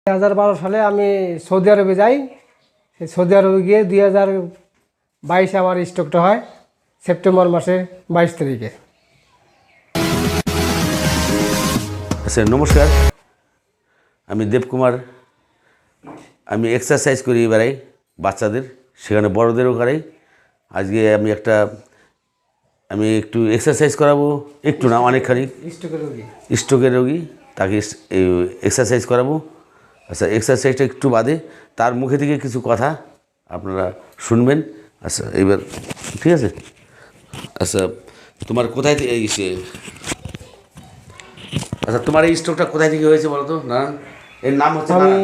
2012 সালে আমি সৌদি আরবে যাই। সেই সৌদি আরবে গিয়ে 2022 আমার স্ট্রোকটা হয় সেপ্টেম্বর মাসের 22 তারিখে। আচ্ছা, নমস্কার। আমি দেবকুমার। আমি এক্সারসাইজ করি বেড়াই বাচ্চাদের, সেখানে বড়দেরও করাই। আজকে আমি একটু এক্সারসাইজ করাবো, একটু না অনেকখানি। স্ট্রোকের রোগী, তাকে এক্সারসাইজ করাবো। আচ্ছা, এক্সারসাইজটা একটু বাদে তার মুখে থেকে কিছু কথা আপনারা শুনবেন। আচ্ছা, এইবার ঠিক আছে। আচ্ছা, তোমার কোথায় আচ্ছা, তোমার এই স্ট্রোকটা কোথায় থেকে হয়েছে বলো তো? না, এর নাম হচ্ছে আমি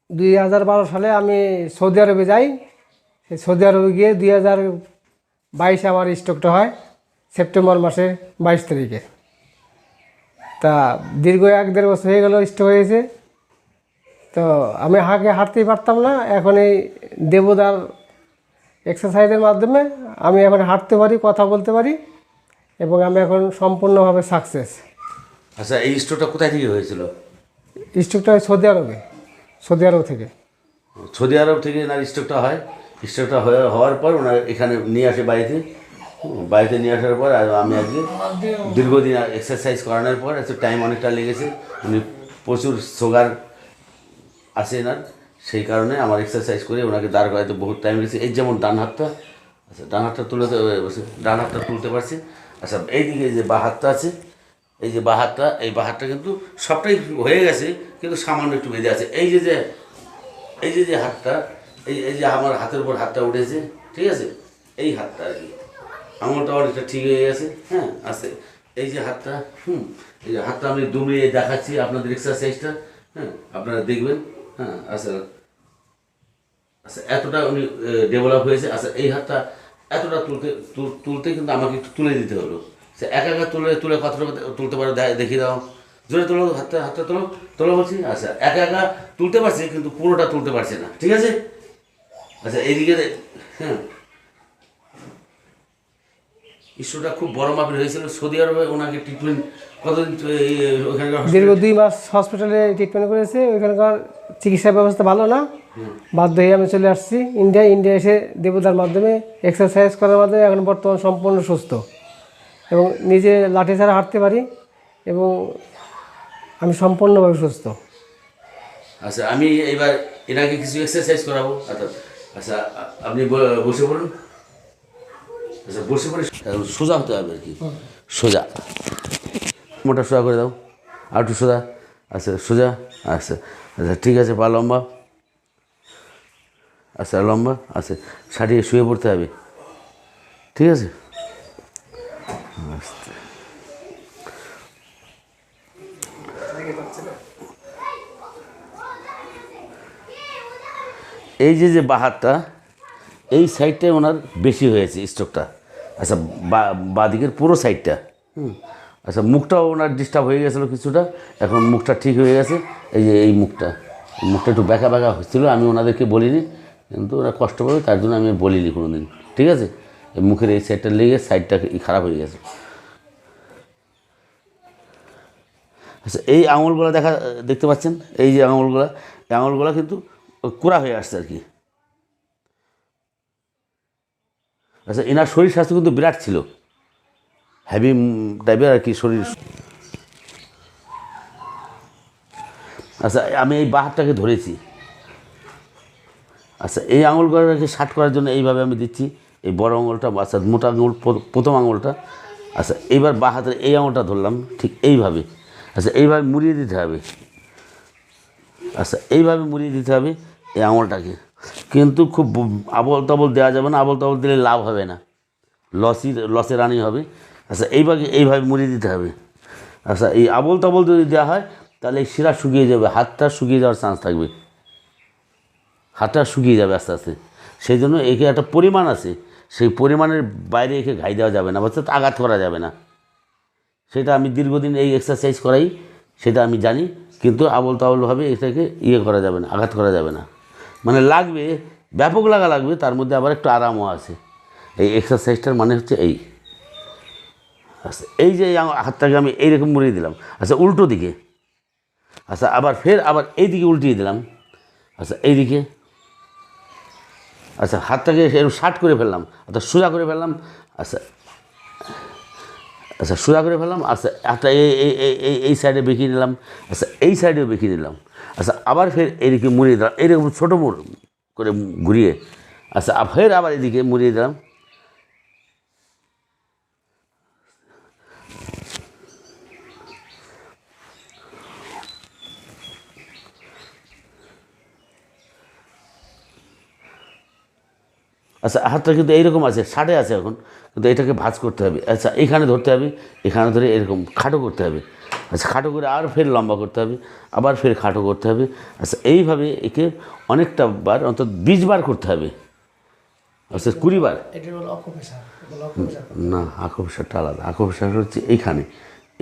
2012 সালে আমি সৌদি আরবে যাই। সেই সৌদি আরবে গিয়ে 2022 আমার স্ট্রোকটা হয় সেপ্টেম্বর মাসের 22 তারিখে। তা দীর্ঘ 1-1.5 বছর হয়ে গেল স্ট্রোক হয়েছে। তো আমি হাঁটতেই পারতাম না। এখন এই দেবদার এক্সারসাইজের মাধ্যমে আমি এখন হাঁটতে পারি, কথা বলতে পারি এবং আমি এখন সম্পূর্ণভাবে সাকসেস। আচ্ছা, এই স্ট্রোকটা কোথায় থেকে হয়েছিল? স্ট্রোকটা সৌদি আরব থেকে। সৌদি আরব থেকে এনার স্ট্রোকটা হয়। স্ট্রোকটা হওয়ার পর ওনার এখানে নিয়ে আসে বাড়িতে নিয়ে আসার পর আমি আজকে দীর্ঘদিন এক্সারসাইজ করানোর পর টাইম অনেকটা লেগেছে। উনি প্রচুর সুগার আছে এনার, সেই কারণে আমার এক্সারসাইজ করে ওনাকে দাঁড় করাতে বহুত টাইম লেগেছে। এই যেমন ডান হাতটা, আচ্ছা ডান হাতটা তুলতে পারছি। আচ্ছা, এইদিকে যে বাঁ হাতটা আছে, এই যে বাঁ হাতটা কিন্তু সবটাই হয়ে গেছে, কিন্তু সামান্য একটু বেঁধে আছে। এই যে হাতটা, এই যে আমার হাতের উপর হাতটা উঠেছে, ঠিক আছে, এই হাতটা আর কি আঙুলটা অনেকটা ঠিক হয়ে গেছে। হ্যাঁ, আছে এই যে হাতটা, এই যে হাতটা আমি দুমিয়ে দেখাচ্ছি আপনাদের এক্সারসাইজটা। হ্যাঁ, আপনারা দেখবেন। হ্যাঁ, আচ্ছা এতটা উনি ডেভেলপ হয়েছে। আচ্ছা, এই হাতটা এতটা তুলতে কিন্তু আমাকে একটু তুলে দিতে হলো। সে একা তুলে কতটা তুলতে পারো দেখিয়ে দাও। জোরে তোলো, হাতটা তোলো বলছি। আচ্ছা, একা তুলতে পারছি, কিন্তু পুরোটা তুলতে পারছে না, ঠিক আছে। আচ্ছা, এইদিকে হ্যাঁ, ইস্যুটা খুব বড় মাপের হয়েছিল। সৌদি আরবে ওনাকে ট্রিটমেন্ট কতদিন ওখানকার দীর্ঘ 2 মাস হসপিটালে ট্রিটমেন্ট করেছে। ওইখানকার চিকিৎসা ব্যবস্থা ভালো না, বাধ্য হয়ে আমি চলে আসছি ইন্ডিয়া এসে দেবদার মাধ্যমে এক্সারসাইজ করার মাধ্যমে এখন বর্তমান সম্পূর্ণ সুস্থ এবং নিজে লাঠি ছাড়া হাঁটতে পারি এবং আমি সম্পূর্ণভাবে সুস্থ। আচ্ছা, আমি এবার এনাকে কিছু এক্সারসাইজ করাবো। আচ্ছা, আপনি বসে পড়ুন। আচ্ছা, বসে পড়ে সোজা হতে হবে আর কি, সোজা। মোটা সোজা করে দাও, আর একটু সোজা। আচ্ছা, সোজা। আচ্ছা, ঠিক আছে, পা লম্বা। আচ্ছা, লম্বা। আচ্ছা, সাটিয়ে শুয়ে পড়তে হবে, ঠিক আছে। এই যে বাঁ হাতটা, এই সাইডটায় ওনার বেশি হয়েছে স্ট্রোকটা। আচ্ছা, বাঁ দিকের পুরো সাইডটা। আচ্ছা, মুখটাও ওনার ডিস্টার্ব হয়ে গেছিলো কিছুটা, এখন মুখটা ঠিক হয়ে গেছে। এই যে এই মুখটা একটু ব্যাকা হচ্ছিলো, আমি ওনাদেরকে বলিনি, কিন্তু ওরা কষ্ট পাবে তার জন্য আমি বলিনি কোনো দিন, ঠিক আছে। এই মুখের এই সাইডটা লেগে সাইডটা খারাপ হয়ে গেছে। আচ্ছা, এই আঙুলগুলো দেখতে পাচ্ছেন, এই যে আঙুলগুলো কিন্তু কুড়া হয়ে আসছে আর কি। আচ্ছা, এনার শরীর স্বাস্থ্য কিন্তু বিরাট ছিল, হেভি টাইপের আর কি শরীর। আচ্ছা, আমি এই বাঁ হাতটাকে ধরেছি। আচ্ছা, এই আঙুলগুলোকে শার্ট করার জন্য এইভাবে আমি দিচ্ছি, এই বড় আঙুলটা, আচ্ছা মোটা আঙুল প্রথম আঙুলটা। আচ্ছা, এইবার বাঁ হাতের এই আঙুলটা ধরলাম ঠিক এইভাবে। আচ্ছা, এইভাবে মুড়িয়ে দিতে হবে। আচ্ছা, এইভাবে মুড়িয়ে দিতে হবে এই আঙুলটাকে, কিন্তু খুব আবল তাবল দেওয়া যাবে না। আবল তাবল দিলে লাভ হবে না, লসে রানি হবে। আচ্ছা, এইভাবে মুড়িয়ে দিতে হবে। আচ্ছা, এই আবল তাবল যদি দেওয়া হয় তাহলে এই শিরা শুকিয়ে যাবে, হাতটা শুকিয়ে যাওয়ার চান্স থাকবে, হাতটা শুকিয়ে যাবে আস্তে আস্তে। সেই জন্য একে একটা পরিমাণ আছে, সেই পরিমাণের বাইরে একে ঘাই দেওয়া যাবে না, অর্থাৎ আঘাত করা যাবে না। সেটা আমি দীর্ঘদিন এই এক্সারসাইজ করাই, সেটা আমি জানি। কিন্তু আবল তাবলভাবে এটাকে করা যাবে না, আঘাত করা যাবে না। মানে লাগবে, ব্যাপক লাগবে, তার মধ্যে আবার একটু আরামও আছে। এই এক্সারসাইজটার মানে হচ্ছে এই। আচ্ছা এই যে হাতটাকে আমি এইরকম মুড়িয়ে দিলাম, আচ্ছা উল্টো দিকে, আচ্ছা আবার ফের আবার এই দিকে উল্টিয়ে দিলাম, আচ্ছা এইদিকে, আচ্ছা হাতটাকে এরকম শার্ট করে ফেললাম, আচ্ছা সোজা করে ফেললাম, আচ্ছা আচ্ছা সোজা করে ফেললাম, আচ্ছা একটা এই সাইডে বেঁকিয়ে নিলাম, আচ্ছা এই সাইডেও বেঁকিয়ে নিলাম, আচ্ছা আবার ফের এইদিকে মুড়িয়ে দিলাম এইরকম ছোটো মোড় করে ঘুরিয়ে, আচ্ছা ফের আবার এদিকে মুড়িয়ে দিলাম, আচ্ছা হাতটা কিন্তু এইরকম আছে, শার্টে আছে এখন, কিন্তু এটাকে ভাঁজ করতে হবে, আচ্ছা এখানে ধরতে হবে, এখানে ধরে এরকম খাটো করতে হবে, আচ্ছা খাটো করে আর ফের লম্বা করতে হবে, আবার ফের খাটো করতে হবে, আচ্ছা এইভাবে একে অনেকটা বার অন্তত 20 বার করতে হবে, আচ্ছা 20 বার। না আঁকোপেশারটা আলাদা, আঁকোপেশার হচ্ছে এইখানে,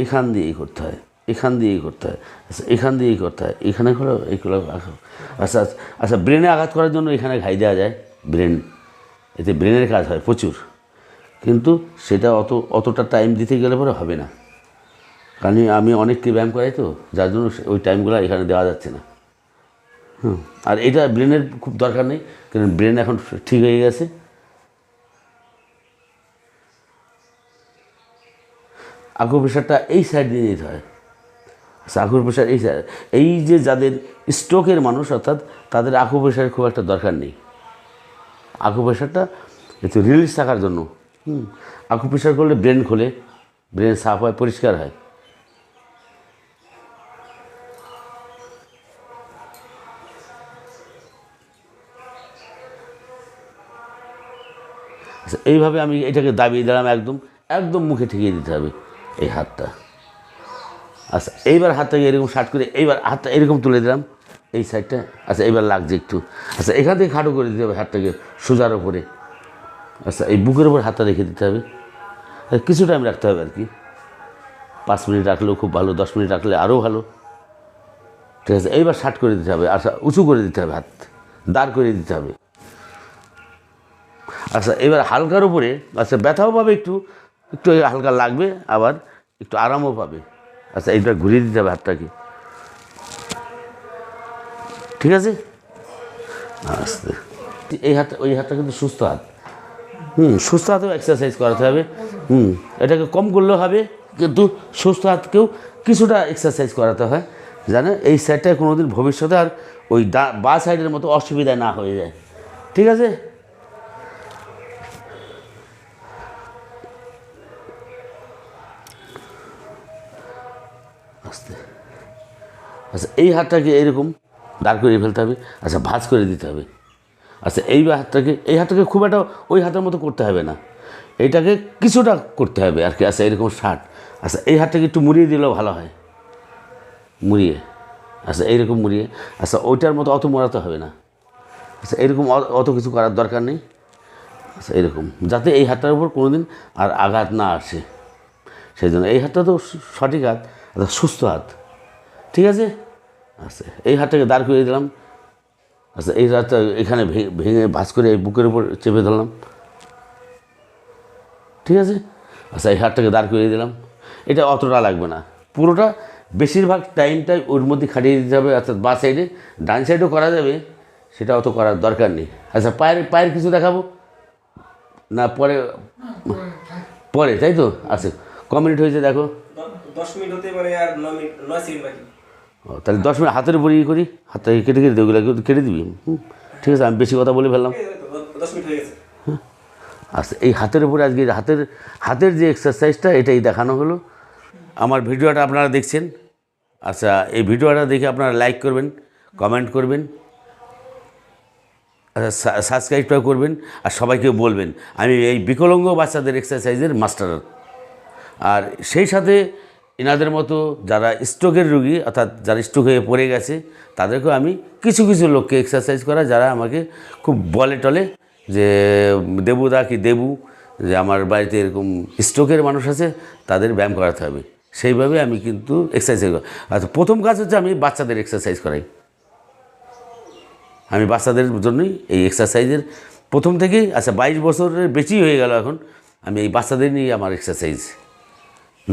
এখান দিয়েই করতে হয়, এখান দিয়েই করতে হয়, আচ্ছা এখান দিয়েই করতে হয়, এখানে করে এইগুলো আচ্ছা আচ্ছা ব্রেনে আঘাত করার জন্য এখানে ঘাই দেওয়া যায়, ব্রেন, এতে ব্রেনের কাজ হয় প্রচুর, কিন্তু সেটা অতটা টাইম দিতে গেলে পরে হবে না, কারণ আমি অনেককে ব্যায়াম করাই তো, যার জন্য ওই টাইমগুলো এখানে দেওয়া যাচ্ছে না। আর এটা ব্রেনের খুব দরকার নেই, কারণ ব্রেন এখন ঠিক হয়ে গেছে। আকুপ্রেশারটা এই সাইড দিয়ে নিতে হয়, আচ্ছা আকুপ্রেশার এই সাইড, এই যে যাদের স্ট্রোকের মানুষ অর্থাৎ তাদের আকুপ্রেশারের খুব একটা দরকার নেই, আকুপ্রেশারটা একটু রিলিজ থাকার জন্য। আকুপ্রেশার করলে ব্রেন খোলে, ব্রেন সাফ হয়, পরিষ্কার হয়। আচ্ছা এইভাবে আমি এটাকে দাবিয়ে দিলাম, একদম একদম মুখে ঠেকিয়ে দিতে হবে এই হাতটা। আচ্ছা এইবার হাতটাকে এরকম শার্ট করে এইবার হাতটা এরকম তুলে দিলাম এই সাইডটা, আচ্ছা এইবার লাগছে একটু, আচ্ছা এখান থেকে খাটো করে দিতে হবে হাতটাকে সোজার ওপরে, আচ্ছা এই বুকের ওপর হাতটা রেখে দিতে হবে, কিছু টাইম রাখতে হবে আর কি, 5 মিনিট রাখলেও খুব ভালো, 10 মিনিট রাখলে আরও ভালো, ঠিক আছে। এইবার শার্ট করে দিতে হবে, আচ্ছা উঁচু করে দিতে হবে, হাত দাঁড় করে দিতে হবে, আচ্ছা এবার হালকার উপরে, আচ্ছা ব্যথাও পাবে একটু, একটু হালকা লাগবে, আবার একটু আরামও পাবে, আচ্ছা এইটা ঘুরিয়ে দিতে হবে হাতটাকে, ঠিক আছে। আস্তে এই হাতটা, ওই হাতটা কিন্তু সুস্থ হাত, সুস্থ হাতেও এক্সারসাইজ করাতে হবে, এটাকে কম করলেও হবে, কিন্তু সুস্থ হাতকেও কিছুটা এক্সারসাইজ করাতে হয়, জানে এই সাইডটায় কোনো দিন ভবিষ্যতে আর ওই বা সাইডের মতো অসুবিধা না হয়ে যায়, ঠিক আছে। আস্তে, আচ্ছা এই হাতটাকে এরকম দাঁড় করিয়ে ফেলতে হবে, আচ্ছা ভাঁজ করে দিতে হবে, আচ্ছা এই হাতটাকে খুব একটা ওই হাতের মতো করতে হবে না, এইটাকে কিছুটা করতে হবে আর কি, আচ্ছা এরকম শার্ট, আচ্ছা এই হাতটাকে একটু মুড়িয়ে দিলেও ভালো হয়, মুড়িয়ে, আচ্ছা এইরকম মুড়িয়ে, আচ্ছা ওইটার মতো অত মোড়াতে হবে না, আচ্ছা এরকম অত কিছু করার দরকার নেই, আচ্ছা এরকম যাতে এই হাতটার উপর কোনো দিন আর আঘাত না আসে, সেই জন্য এই হাতটা তো সঠিক হাত, আচ্ছা সুস্থ হাত, ঠিক আছে। আচ্ছা এই হাতটাকে দাঁড় করিয়ে দিলাম, আচ্ছা এই হাতটা এখানে ভেঙে ভাঁজ করে এই বুকের উপর চেপে ধরলাম, ঠিক আছে। আচ্ছা এই হাতটাকে দাঁড় করিয়ে দিলাম, এটা অতটা লাগবে না, পুরোটা বেশিরভাগ টাইমটাই ওর মধ্যে খাটিয়ে দিতে হবে, অর্থাৎ বা সাইডে, ডান সাইডও করা যাবে, সেটা অত করার দরকার নেই। আচ্ছা পায়ের কিছু দেখাবো না পরে, পরে তাই তো, আচ্ছা ক মিনিট হয়েছে দেখো, 10 মিনিট হতে পারে আর 9 সেকেন্ড বাকি। ও তাহলে 10 মিনিট হাতের উপর ইয়ে করি, হাতটা কেটে কেটে ওগুলো কেটে দিবি, ঠিক আছে। আমি বেশি কথা বলে ফেললাম, 10 মিনিট হয়ে গেছে। আচ্ছা এই হাতের উপরে আজকে হাতের যে এক্সারসাইজটা এটাই দেখানো হলো। আমার ভিডিওটা আপনারা দেখছেন, আচ্ছা এই ভিডিওটা দেখে আপনারা লাইক করবেন, কমেন্ট করবেন, আচ্ছা সাবস্ক্রাইবটাও করবেন, আর সবাইকে বলবেন আমি এই বিকলাঙ্গ বাচ্চাদের এক্সারসাইজের মাস্টার। আর সেই সাথে এনাদের মতো যারা স্ট্রোকের রুগী, অর্থাৎ যারা স্ট্রোক হয়ে পড়ে গেছে, তাদেরকেও আমি কিছু কিছু লোককে এক্সারসাইজ করা, যারা আমাকে খুব বলে টলে যে দেবুদা কি দেবু, যে আমার বাড়িতে এরকম স্ট্রোকের মানুষ আছে, তাদের ব্যায়াম করাতে হবে, সেইভাবে আমি কিন্তু এক্সারসাইজ করি। আচ্ছা প্রথম কাজ হচ্ছে আমি বাচ্চাদের এক্সারসাইজ করাই, আমি বাচ্চাদের জন্যই এই এক্সারসাইজের প্রথম থেকেই, আচ্ছা 22 বছরের বেশি হয়ে গেল এখন, আমি এই বাচ্চাদের নিয়ে আমার এক্সারসাইজ,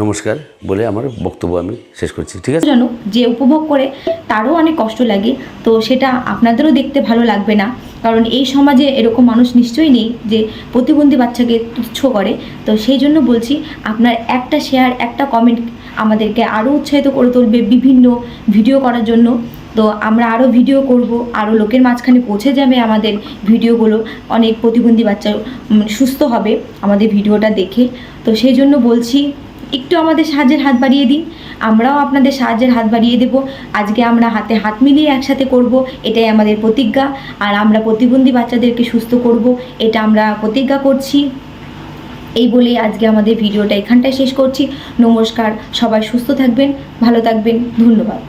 নমস্কার বলে আমার বক্তব্য আমি শেষ করছি, ঠিক আছে? যেন যে উপভোগ করে তারও অনেক কষ্ট লাগে, তো সেটা আপনাদেরও দেখতে ভালো লাগবে না, কারণ এই সমাজে এরকম মানুষ নিশ্চয়ই নেই যে প্রতিবন্ধী বাচ্চাকে তুচ্ছ করে। তো সেই জন্য বলছি, আপনার একটা শেয়ার, একটা কমেন্ট আমাদেরকে আরও উৎসাহিত করে তুলবে বিভিন্ন ভিডিও করার জন্য। তো আমরা আরও ভিডিও করব, আরও লোকের মাঝখানে পৌঁছে যাবে আমাদের ভিডিওগুলো, অনেক প্রতিবন্ধী বাচ্চা সুস্থ হবে আমাদের ভিডিওটা দেখে। তো সেই জন্য বলছি, একটু আমাদের সাহায্যের হাত বাড়িয়ে দিন, আমরাও আপনাদের সাহায্যের হাত বাড়িয়ে দেব। আজকে আমরা হাতে হাত মিলিয়ে একসাথে করব, এটাই আমাদের প্রতিজ্ঞা। আর আমরা প্রতিবন্ধী বাচ্চাদেরকে সুস্থ করব, এটা আমরা প্রতিজ্ঞা করছি। এই বলে আজকে আমাদের ভিডিওটা এখানটায় শেষ করছি। নমস্কার, সবাই সুস্থ থাকবেন, ভালো থাকবেন, ধন্যবাদ।